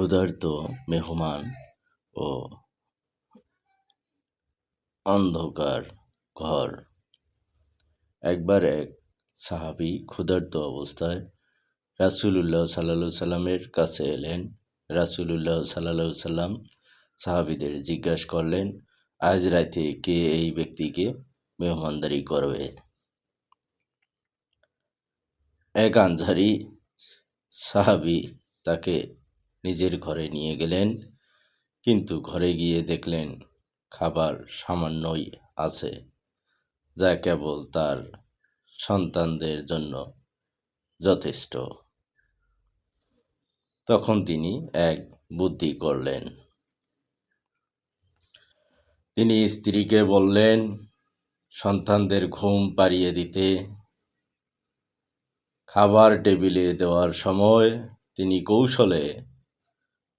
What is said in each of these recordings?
ক্ষুধার্ত মেহমান ও অন্ধকার ঘর। একবার এক সাহাবী ক্ষুধার্ত অবস্থায় রাসূলুল্লাহ সাল্লাল্লাহু সাল্লামের কাছে এলেন। রাসূলুল্লাহ সাল্লাল্লাহু সাল্লাম সাহাবীদের জিজ্ঞাসা করলেন, আজ রাতে কে এই ব্যক্তিকে মেহমানদারি করবে? এক আনসারী সাহাবী তাকে নিজের ঘরে নিয়ে গেলেন, কিন্তু ঘরে গিয়ে দেখলেন খাবার সামান্যই আছে, যা কেবল তার সন্তানদের জন্য যথেষ্ট। তখন তিনি এক বুদ্ধি করলেন। তিনি স্ত্রীকে বললেন, সন্তানদের ঘুম পাড়িয়ে দিতে খাবার টেবিলে দেওয়ার সময় তিনি কৌশলে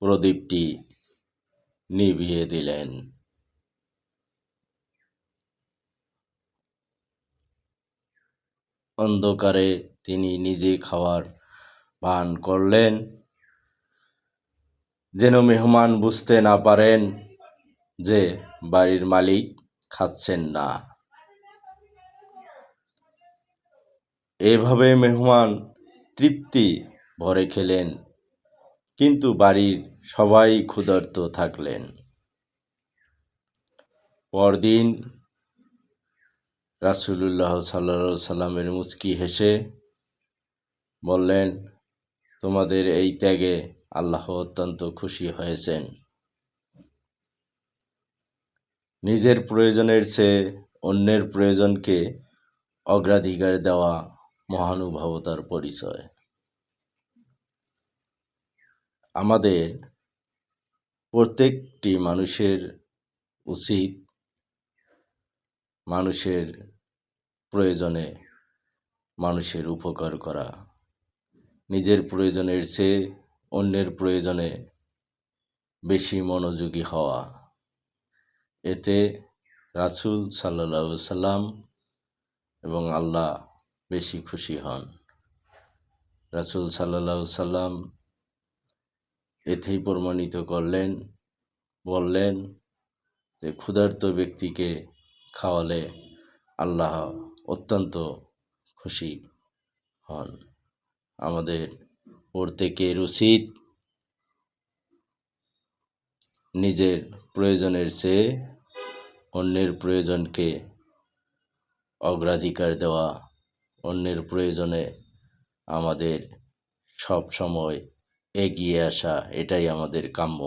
প্রদীপটি নিভিয়ে দিলেন। অন্ধকারে তিনি নিজে খাবার পান করলেন, যেন মেহমান বুঝতে না পারেন যে বাড়ির মালিক খাচ্ছেন না। এভাবে মেহমান তৃপ্তি ভরে খেলেন, কিন্তু বাড়ির সবাই ক্ষুধার্ত থাকলেন। পরদিন রাসূলুল্লাহ সাল্লাল্লাহু সাল্লামের মুচকি হেসে বললেন, তোমাদের এই ত্যাগে আল্লাহ অত্যন্ত খুশি হয়েছেন। নিজের প্রয়োজনের চেয়ে অন্যের প্রয়োজনকে অগ্রাধিকার দেওয়া মহানুভবতার পরিচয়। আমাদের প্রত্যেকটি মানুষের উচিত মানুষের প্রয়োজনে মানুষের উপকার করা, নিজের প্রয়োজনের চেয়ে অন্যের প্রয়োজনে বেশি মনোযোগী হওয়া। এতে রাসূল সাল্লাল্লাহু সাল্লাম এবং আল্লাহ বেশি খুশি হন। রাসূল সাল্লাল্লাহু সাল্লাম এতেই প্রমাণিত করলেন, বললেন যে ক্ষুধার্ত ব্যক্তিকে খাওয়ালে আল্লাহ অত্যন্ত খুশি হন। আমাদের প্রত্যেকের উচিত নিজের প্রয়োজনের চেয়ে অন্যের প্রয়োজনকে অগ্রাধিকার দেওয়া, অন্যের প্রয়োজনে আমাদের সব সময় এগিয়ে আসা, এটাই আমাদের কাম্য।